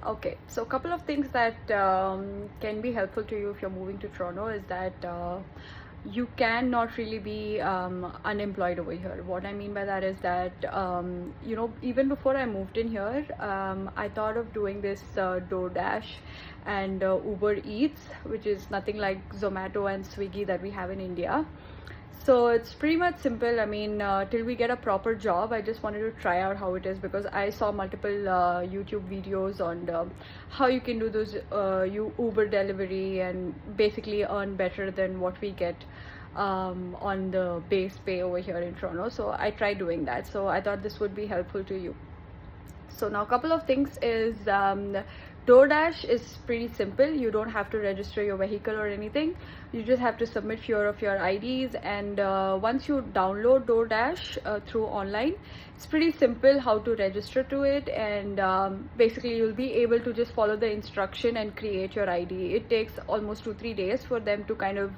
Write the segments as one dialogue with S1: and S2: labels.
S1: Okay, so a couple of things that can be helpful to you if you're moving to Toronto is that you can not really be unemployed over here. What I mean by that is that even before I moved in here, I thought of doing this DoorDash and Uber Eats, which is nothing like Zomato and Swiggy that we have in India. So it's pretty much simple. I mean, till we get a proper job, I just wanted to try out how it is, because I saw multiple YouTube videos on how you can do those Uber delivery and basically earn better than what we get on the base pay over here in Toronto. So I tried doing that. So I thought this would be helpful to you. So now a couple of things is DoorDash is pretty simple. You don't have to register your vehicle or anything. You just have to submit few of your IDs, and once you download DoorDash through online, it's pretty simple how to register to it, and basically you'll be able to just follow the instruction and create your ID. It takes almost 2-3 days for them to kind of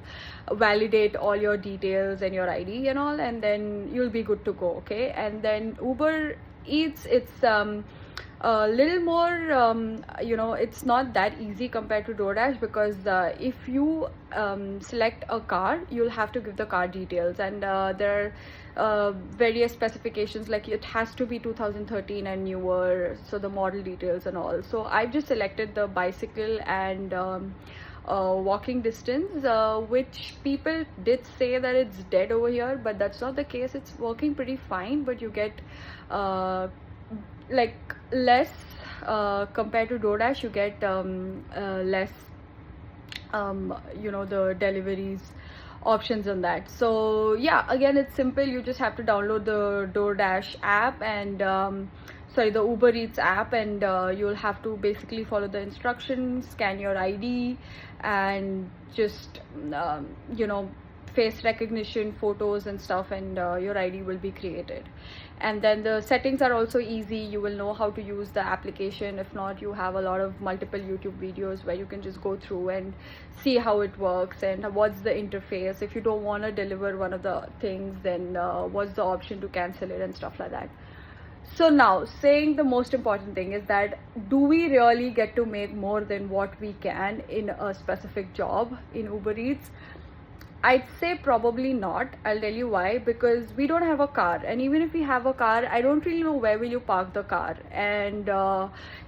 S1: validate all your details and your ID and all, and then you'll be good to go. Okay, and then Uber Eats, it's a little more it's not that easy compared to DoorDash, because if you select a car, you'll have to give the car details, and there are various specifications, like it has to be 2013 and newer, so the model details and all. So I've just selected the bicycle and walking distance, which people did say that it's dead over here, but that's not the case. It's working pretty fine, but you get like less compared to DoorDash. You get less the deliveries options on that. So yeah, again, it's simple. You just have to download the DoorDash app and the Uber Eats app, and you'll have to basically follow the instructions, scan your ID, and just face recognition, photos and stuff, and your ID will be created. And then the settings are also easy. You will know how to use the application. If not, you have a lot of multiple YouTube videos where you can just go through and see how it works and what's the interface. If you don't want to deliver one of the things, then what's the option to cancel it and stuff like that. So now, saying the most important thing is that, do we really get to make more than what we can in a specific job in Uber Eats? I'd say probably not. I'll tell you why. Because we don't have a car, and even if we have a car, I don't really know where will you park the car. And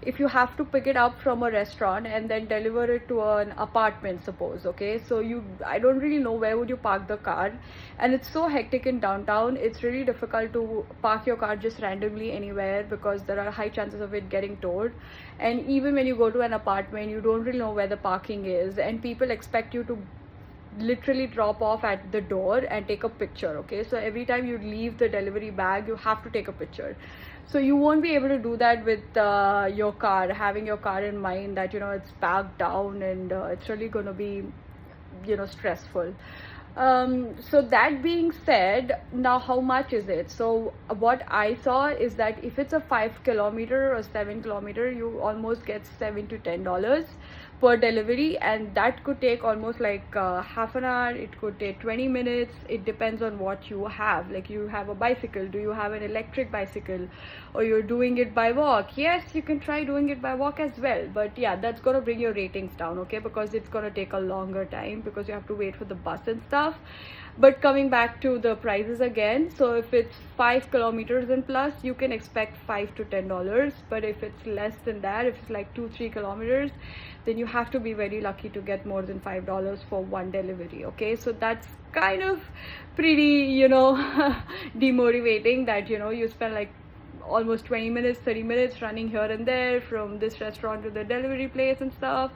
S1: if you have to pick it up from a restaurant and then deliver it to an apartment, suppose, okay, so I don't really know where would you park the car. And it's so hectic in downtown, it's really difficult to park your car just randomly anywhere, because there are high chances of it getting towed. And even when you go to an apartment, you don't really know where the parking is, and people expect you to literally drop off at the door and take a picture. Okay, so every time you leave the delivery bag, you have to take a picture. So you won't be able to do that with your car, having your car in mind that it's packed down, and it's really going to be stressful. So that being said, now how much is it? So what I saw is that if it's a 5 kilometer or 7 kilometer, you almost get $7 to $10 per delivery, and that could take almost like half an hour. It could take 20 minutes. It depends on what you have. Like, you have a bicycle, do you have an electric bicycle, or you're doing it by walk? Yes, you can try doing it by walk as well, but yeah, that's gonna bring your ratings down, okay, because it's gonna take a longer time, because you have to wait for the bus and stuff. But coming back to the prices again, so if it's 5 kilometers and plus, you can expect $5 to $10. But if it's less than that, if it's like 2-3 kilometers, then you have to be very lucky to get more than $5 for one delivery. Okay, so that's kind of pretty demotivating, that you spend like almost 20 minutes, 30 minutes running here and there from this restaurant to the delivery place and stuff.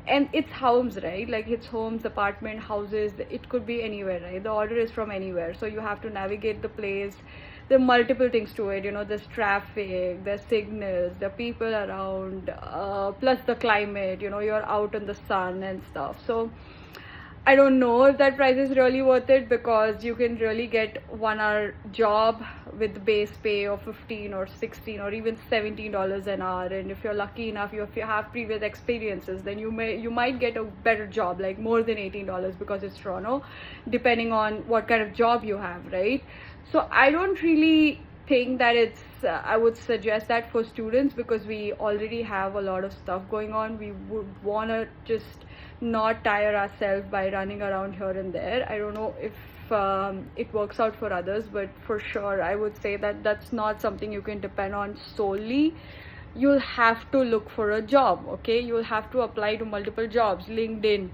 S1: And it's homes, right? Like, it's homes, apartment, houses, it could be anywhere, right? The order is from anywhere, so you have to navigate the place. There are multiple things to it, there's traffic, there's signals, there are people around, plus the climate, you're out in the sun and stuff. So I don't know if that price is really worth it, because you can really get 1 hour job with base pay of $15 or $16 or even $17 an hour. And if you're lucky enough, if you have previous experiences, then you might get a better job, like more than $18, because it's Toronto, depending on what kind of job you have, right? So I don't really think that it's I would suggest that for students, because we already have a lot of stuff going on. We would want to just not tire ourselves by running around here and there. I don't know if it works out for others, but for sure I would say that that's not something you can depend on solely. You'll have to look for a job, okay? You'll have to apply to multiple jobs, LinkedIn,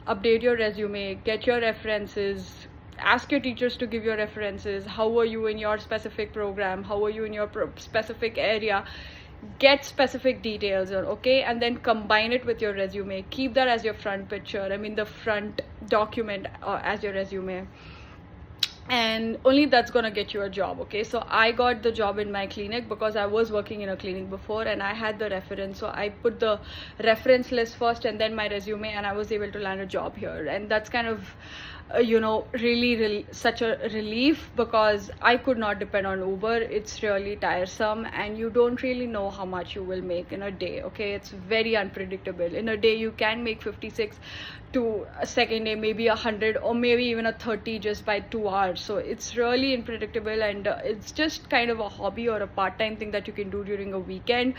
S1: update your resume, get your references, ask your teachers to give your references. How are you in your specific program? How are you in your specific area? Get specific details, okay? And then combine it with your resume. Keep that as your front picture, I mean the front document as your resume, and only that's gonna get you a job, okay? So I got the job in my clinic because I was working in a clinic before and I had the reference, so I put the reference list first and then my resume, and I was able to land a job here. And that's kind of really such a relief, because I could not depend on Uber. It's really tiresome and you don't really know how much you will make in a day, okay? It's very unpredictable. In a day you can make 56, to a second day maybe 100, or maybe even a 30 just by 2 hours. So it's really unpredictable, and it's just kind of a hobby or a part-time thing that you can do during a weekend,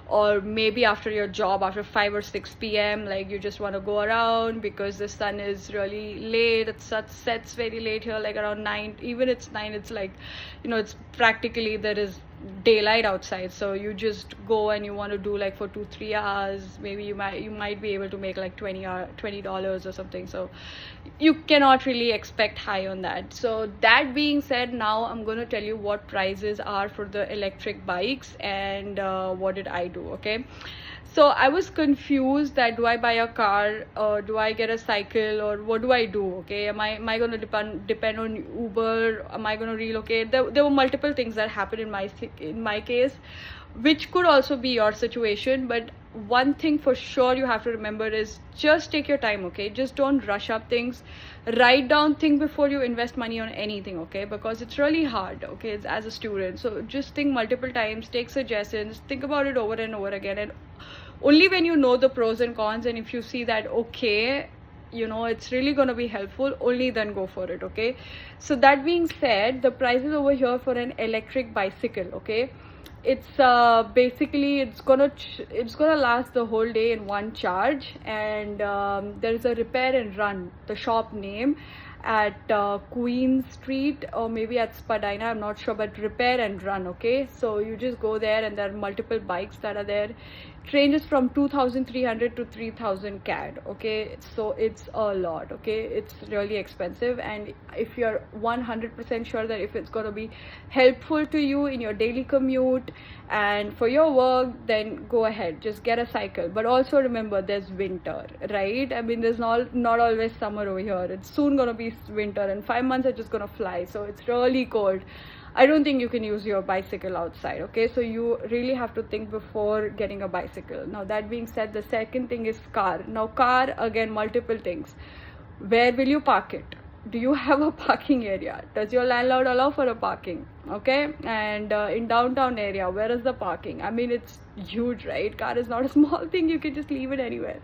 S1: or maybe after your job after 5 or 6 p.m. like you just want to go around because the sun is really late. It sets very late here, like around 9. Even it's 9, it's like, it's practically, there is daylight outside, so you just go and you want to do like for 2-3 hours. Maybe you might be able to make like $20 or something. So you cannot really expect high on that. So that being said, now I'm going to tell you what prices are for the electric bikes and what did I do, okay? So I was confused that do I buy a car or do I get a cycle, or what do I do, okay? Am I going to depend on Uber? Am I going to relocate? There were multiple things that happened in my case, which could also be your situation. But one thing for sure you have to remember is just take your time, okay? Just don't rush up things. Write down, think before you invest money on anything, okay? Because it's really hard, okay? It's as a student. So just think multiple times, take suggestions, think about it over and over again, and only when you know the pros and cons, and if you see that okay, it's really going to be helpful, only then go for it, okay? So that being said, the prices over here for an electric bicycle, okay, it's basically it's gonna last the whole day in one charge. And there is a repair and run, the shop name, at Queen Street, or maybe at Spadina, I'm not sure, but repair and run, okay? So you just go there and there are multiple bikes that are there. It ranges from 2,300 to 3,000 CAD, okay? So it's a lot, okay? It's really expensive, and if you're 100% sure that if it's going to be helpful to you in your daily commute and for your work, then go ahead, just get a cycle. But also remember, there's winter, right? I mean, there's not always summer over here. It's soon going to be winter, and 5 months are just going to fly, so it's really cold. I don't think you can use your bicycle outside, okay? So you really have to think before getting a bicycle. Now that being said, the second thing is car. Now car, again, multiple things. Where will you park it? Do you have a parking area? Does your landlord allow for a parking? Okay? And in downtown area, where is the parking? I mean, it's huge, right? Car is not a small thing. You can just leave it anywhere.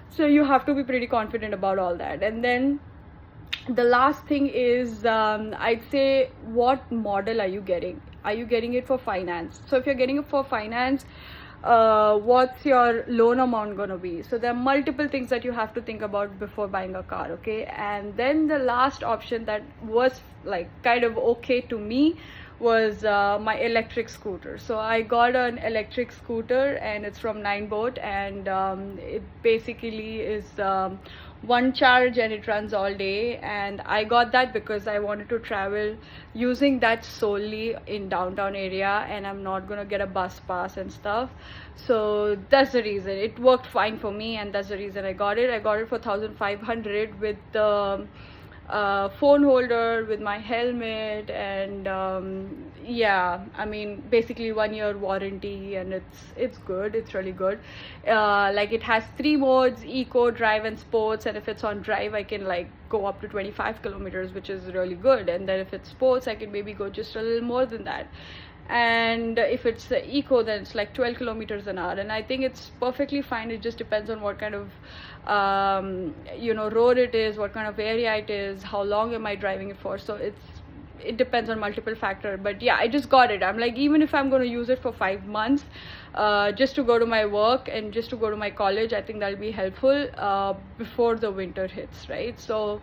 S1: So you have to be pretty confident about all that. And then the last thing is, I'd say, what model are you getting? Are you getting it for finance? So if you're getting it for finance, what's your loan amount going to be? So there are multiple things that you have to think about before buying a car, okay? And then the last option that was like kind of okay to me was my electric scooter. So I got an electric scooter, and it's from 9boat, and it basically is one charge and it runs all day. And I got that because I wanted to travel using that solely in downtown area, and I'm not gonna get a bus pass and stuff. So that's the reason it worked fine for me, and that's the reason I got it for 1,500 with the phone holder, with my helmet, and yeah, I mean, basically 1 year warranty, and it's good. It's really good. Like, it has 3 modes: eco, drive, and sports. And if it's on drive, I can like go up to 25 kilometers, which is really good. And then if it's sports, I can maybe go just a little more than that. And if it's eco, then it's like 12 kilometers an hour, and I think it's perfectly fine. It just depends on what kind of road it is, what kind of area it is, how long am I driving it for. So it's it depends on multiple factor. But yeah, I just got it. I'm like, even if I'm going to use it for 5 months, just to go to my work and just to go to my college, I think that'll be helpful before the winter hits, right? So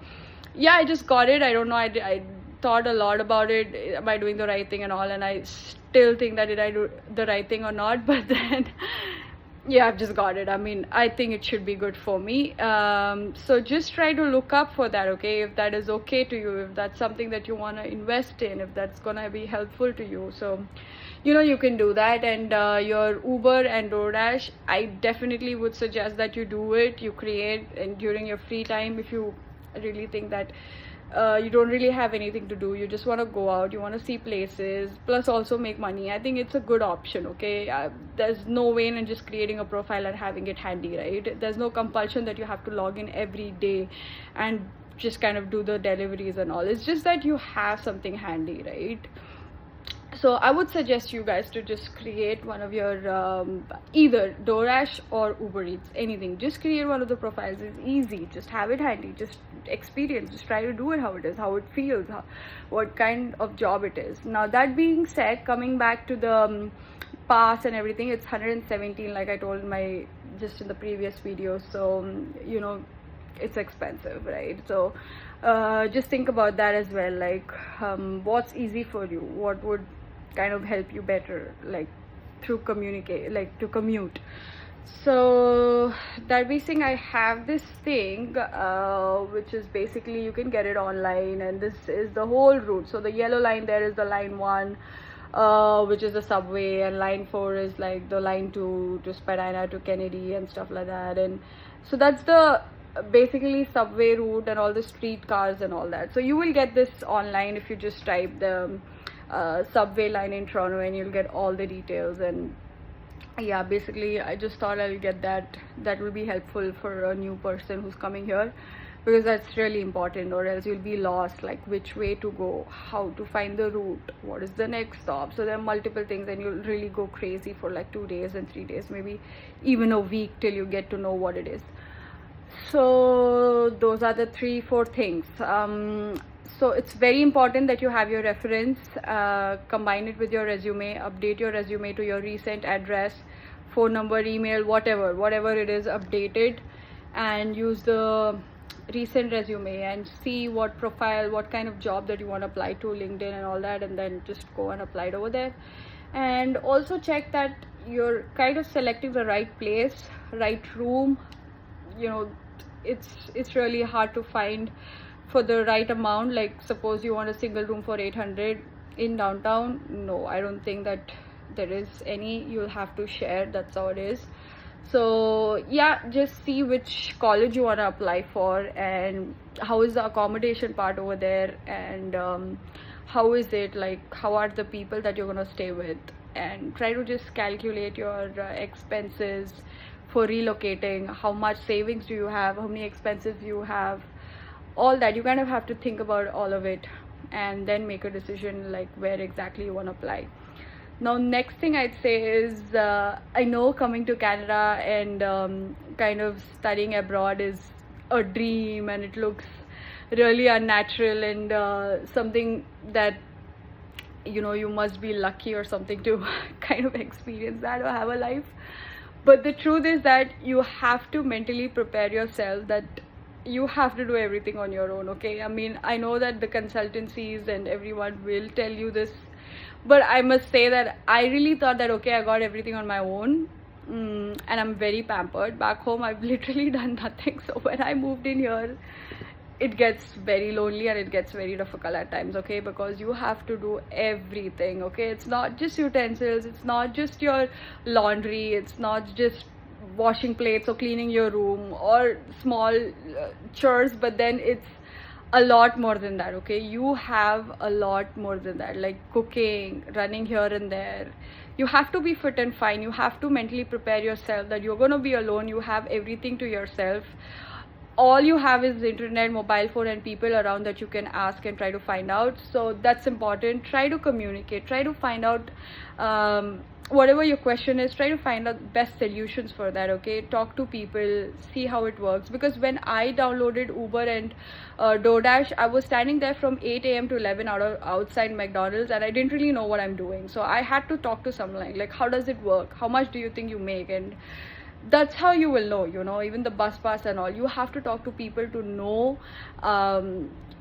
S1: yeah, I just got it. I don't know, I thought a lot about it. Am I doing the right thing and all? And I still think that did I do the right thing or not? But then yeah, I've just got it. I mean, I think it should be good for me. So just try to look up for that, okay? If that is okay to you, if that's something that you want to invest in, if that's gonna be helpful to you, so you know, you can do that. And your Uber and DoorDash, I definitely would suggest that you do it. You create, and during your free time, if you really think that you don't really have anything to do, you just want to go out, you want to see places, plus also make money, I think it's a good option, okay? There's no way in just creating a profile and having it handy, right? There's no compulsion that you have to log in every day and just kind of do the deliveries and all. It's just that you have something handy, right? So I would suggest you guys to just create one of your either DoorDash or Uber Eats, anything. Just create one of the profiles. It's easy. Just have it handy. Just experience. Just try to do it how it is, how it feels, what kind of job it is. Now that being said, coming back to the pass and everything, it's 117, like I told my just in the previous video. So you know, it's expensive, right? So just think about that as well. Like what's easy for you, what would kind of help you better, like through to commute. So that being said, I have this thing which is basically you can get it online, and this is the whole route. So the yellow line there is the line 1, which is the subway, and line 4 is like the line 2 to Spadina to Kennedy and stuff like that. And so that's the basically subway route and all the street cars and all that. So you will get this online if you just type the subway line in Toronto, and you'll get all the details. And yeah, basically I just thought I'll get that. That will be helpful for a new person who's coming here, because that's really important, or else you'll be lost, like which way to go, how to find the route, what is the next stop. So there are multiple things, and you'll really go crazy for like 2 days and 3 days, maybe even a week, till you get to know what it is. So those are the 3-4 things. So it's very important that you have your reference, combine it with your resume, update your resume to your recent address, phone number, email, whatever it is, update it, and use the recent resume and see what profile, what kind of job that you want to apply to, LinkedIn and all that, and then just go and apply it over there. And also check that you're kind of selecting the right place, right room. You know, it's really hard to find for the right amount. Like suppose you want a single room for 800 in downtown, no, I don't think that there is any. You'll have to share, that's how it is. So yeah, just see which college you want to apply for, and how is the accommodation part over there, and how is it, like how are the people that you're going to stay with, and try to just calculate your expenses for relocating. How much savings do you have, how many expenses you have, all that. You kind of have to think about all of it, and then make a decision like where exactly you want to apply. Now next thing I'd say is I know coming to Canada and kind of studying abroad is a dream, and it looks really unnatural, and something that, you know, you must be lucky or something to kind of experience that or have a life. But the truth is that you have to mentally prepare yourself that you have to do everything on your own, okay? I mean, I know that the consultancies and everyone will tell you this, but I must say that I really thought that, okay, I got everything on my own, and I'm very pampered. Back home, I've literally done nothing. So when I moved in here, it gets very lonely and it gets very difficult at times, okay? Because you have to do everything, okay? It's not just utensils, it's not just your laundry, it's not just washing plates or cleaning your room or small chores, but then it's a lot more than that, okay? You have a lot more than that, like cooking, running here and there. You have to be fit and fine. You have to mentally prepare yourself that you're going to be alone. You have everything to yourself. All you have is internet, mobile phone, and people around that you can ask and try to find out. So that's important. Try to communicate, try to find out whatever your question is, try to find out best solutions for that. Okay, talk to people, see how it works. Because when I downloaded Uber and DoorDash, I was standing there from 8 a.m. to 11 outside McDonald's, and I didn't really know what I'm doing. So I had to talk to someone like how does it work, how much do you think you make, and that's how you will know, even the bus pass and all. You have to talk to people to know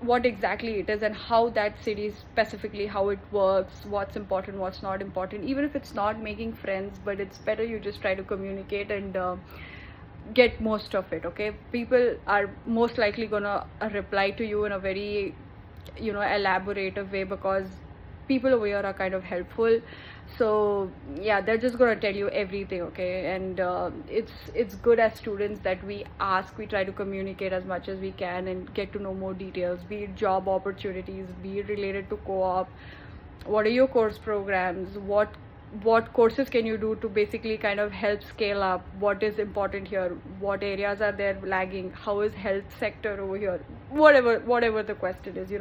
S1: what exactly it is and how that city specifically, how it works, what's important, what's not important. Even if it's not making friends, but it's better you just try to communicate and get most of it. Okay, people are most likely gonna reply to you in a very elaborative way, because people over here are kind of helpful. So yeah, they're just gonna tell you everything. Okay, and it's good as students that we ask, we try to communicate as much as we can and get to know more details, be it job opportunities, be it related to co-op, what are your course programs, what courses can you do to basically kind of help scale up, what is important here, what areas are there lagging, how is health sector over here, whatever the question is.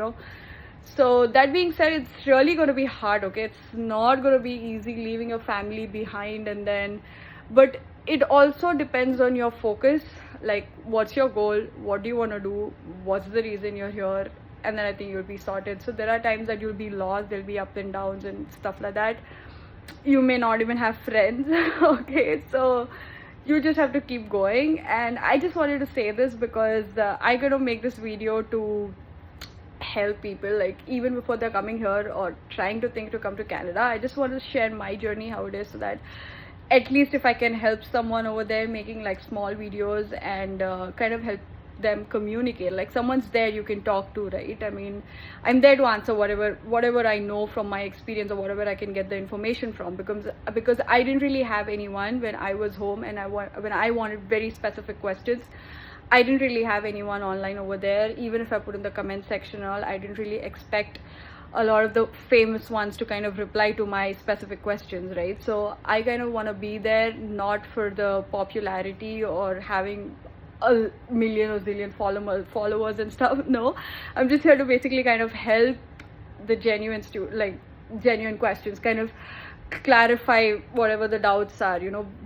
S1: So that being said, it's really going to be hard. Okay, it's not going to be easy leaving your family behind, and then, but it also depends on your focus. Like, what's your goal, what do you want to do, what's the reason you're here, and then I think you'll be sorted. So there are times that you'll be lost, there'll be ups and downs and stuff like that. You may not even have friends. Okay, so you just have to keep going. And I just wanted to say this because I'm gonna make this video to help people, like even before they're coming here or trying to think to come to Canada. I just want to share my journey, how it is, so that at least if I can help someone over there making like small videos and kind of help them communicate, like someone's there you can talk to, right? I mean, I'm there to answer whatever I know from my experience or whatever I can get the information from, because I didn't really have anyone when I was home, and when I wanted very specific questions, I didn't really have anyone online over there. Even if I put in the comment section and all, I didn't really expect a lot of the famous ones to kind of reply to my specific questions, right? So I kind of want to be there, not for the popularity or having a million or zillion followers and stuff. No, I'm just here to basically kind of help the genuine questions, kind of clarify whatever the doubts are,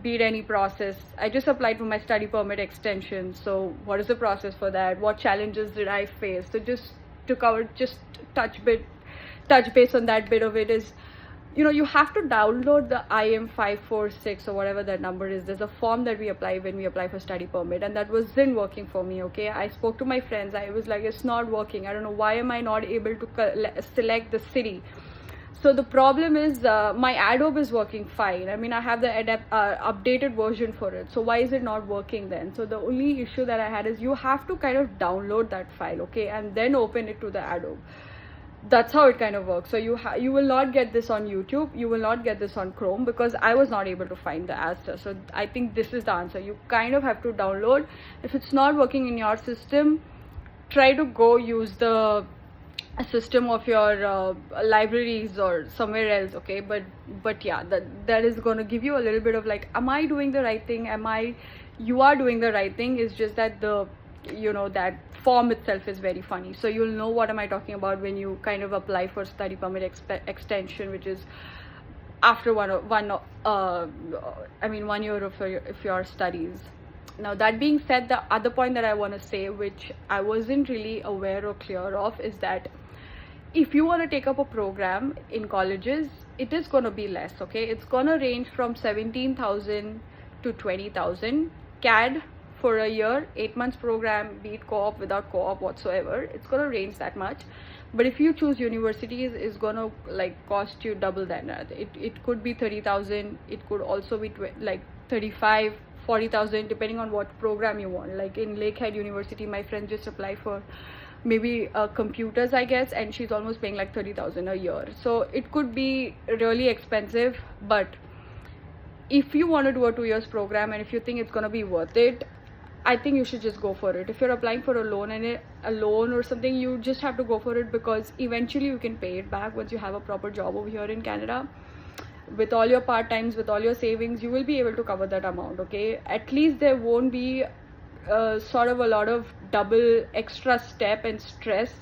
S1: be it any process. I just applied for my study permit extension, so what is the process for that, what challenges did I face? So just to cover, just touch base on that bit of it is, you have to download the IM546 or whatever that number is. There's a form that we apply when we apply for study permit, and that wasn't working for me. Okay, I spoke to my friends, I was like, it's not working, I don't know why am I not able to select the city. So the problem is my Adobe is working fine. I mean, I have the updated version for it. So why is it not working then? So the only issue that I had is you have to kind of download that file, okay, and then open it to the Adobe. That's how it kind of works. So you will not get this on YouTube. You will not get this on Chrome, because I was not able to find the answer. So I think this is the answer. You kind of have to download. If it's not working in your system, try to go use the system of your libraries or somewhere else. Okay, but yeah, that is going to give you a little bit of like, am I doing the right thing? You are doing the right thing. It's just that that form itself is very funny. So you'll know what am I talking about when you kind of apply for study permit extension, which is after 1 year of your studies. Now, that being said, the other point that I want to say, which I wasn't really aware or clear of, is that if you want to take up a program in colleges, it is going to be less. Okay, it's going to range from 17,000 to 20,000 CAD for a year, 8 months program, be it co-op, without co-op whatsoever. It's going to range that much. But if you choose universities, it's going to like cost you double that. It could be 30,000. It could also be like 35, 40,000, depending on what program you want. Like in Lakehead University, my friend just applied for maybe computers, I guess, and she's almost paying like 30,000 a year. So it could be really expensive. But if you want to do a 2 years program and if you think it's going to be worth it, I think you should just go for it. If you're applying for a loan or something, you just have to go for it, because eventually you can pay it back once you have a proper job over here in Canada. With all your part-times, with all your savings, you will be able to cover that amount. Okay, at least there won't be sort of a lot of double extra step and stress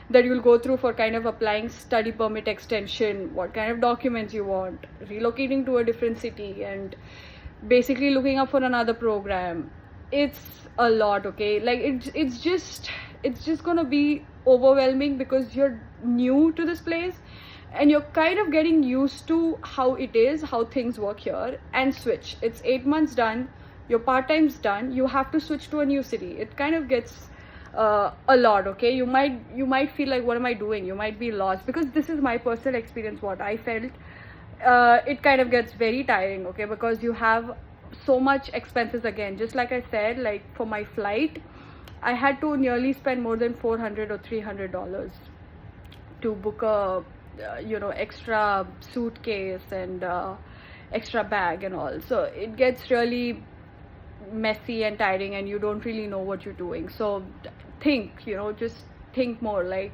S1: that you'll go through for kind of applying study permit extension, what kind of documents you want, relocating to a different city, and basically looking up for another program. It's a lot, okay? Like it's just gonna be overwhelming because you're new to this place and you're kind of getting used to how it is, how things work here, and switch. It's 8 months done, your part-time's done, you have to switch to a new city. It kind of gets a lot, okay? You might feel like, what am I doing? You might be lost, because this is my personal experience, what I felt. It kind of gets very tiring, okay, because you have so much expenses again. Just like I said, like for my flight, I had to nearly spend more than $400 or $300 to book a extra suitcase and extra bag and all. So it gets really messy and tiring, and you don't really know what you're doing. So just think more. Like,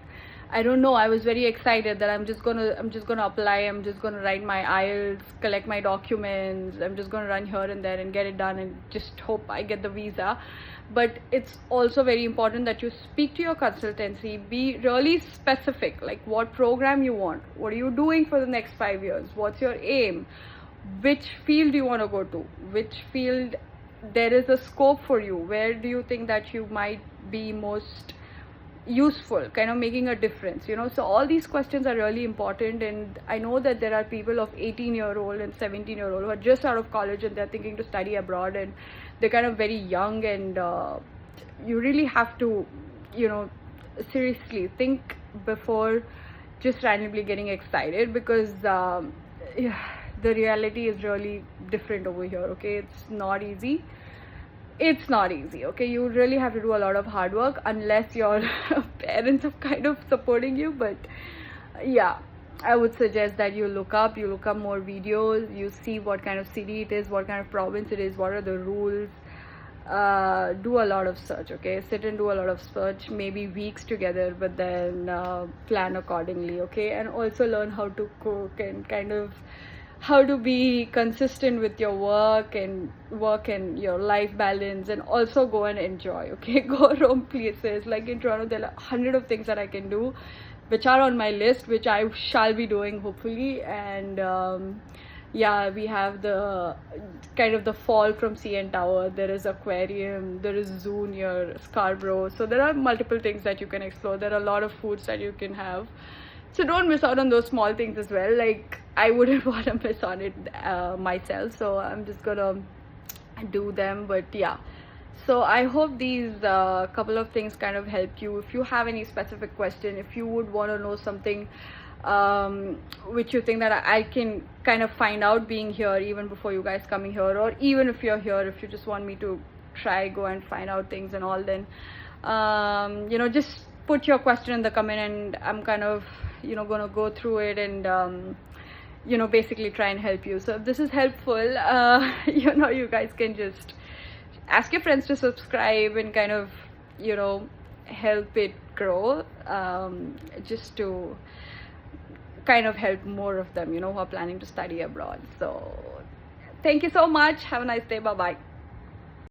S1: I don't know, I was very excited that I'm just gonna apply, I'm just gonna write my IELTS, collect my documents, I'm just gonna run here and there and get it done and just hope I get the visa. But it's also very important that you speak to your consultancy, be really specific, like what program you want, what are you doing for the next 5 years, what's your aim, which field you want to go to, which field there is a scope for you, where do you think that you might be most useful, kind of making a difference, so all these questions are really important. And I know that there are people of 18-year-old and 17-year-old who are just out of college and they're thinking to study abroad, and they're kind of very young, and you really have to seriously think before just randomly getting excited, because the reality is really different over here, okay? It's not easy, okay? You really have to do a lot of hard work, unless your parents are kind of supporting you. But yeah, I would suggest that you look up more videos, you see what kind of city it is, what kind of province it is, what are the rules. Do a lot of search, okay? Sit and do a lot of search, maybe weeks together, but then plan accordingly, okay? And also learn how to cook and kind of how to be consistent with your work and your life balance, and also go and enjoy, okay? Go roam places. Like in Toronto, there are 100 of things that I can do, which are on my list, which I shall be doing hopefully. And yeah, we have the kind of the fall from CN Tower, there is aquarium, there is zoo near Scarborough, so there are multiple things that you can explore. There are a lot of foods that you can have, so don't miss out on those small things as well. Like, I wouldn't want to miss on it myself, so I'm just gonna do them. But yeah, so I hope these couple of things kind of help you. If you have any specific question, if you would want to know something which you think that I can kind of find out being here even before you guys coming here, or even if you're here, if you just want me to go and find out things and all, then just put your question in the comment, and I'm kind of gonna go through it and basically try and help you. So if this is helpful, you guys can just ask your friends to subscribe and kind of help it grow, just to kind of help more of them who are planning to study abroad. So thank you so much, have a nice day, bye bye.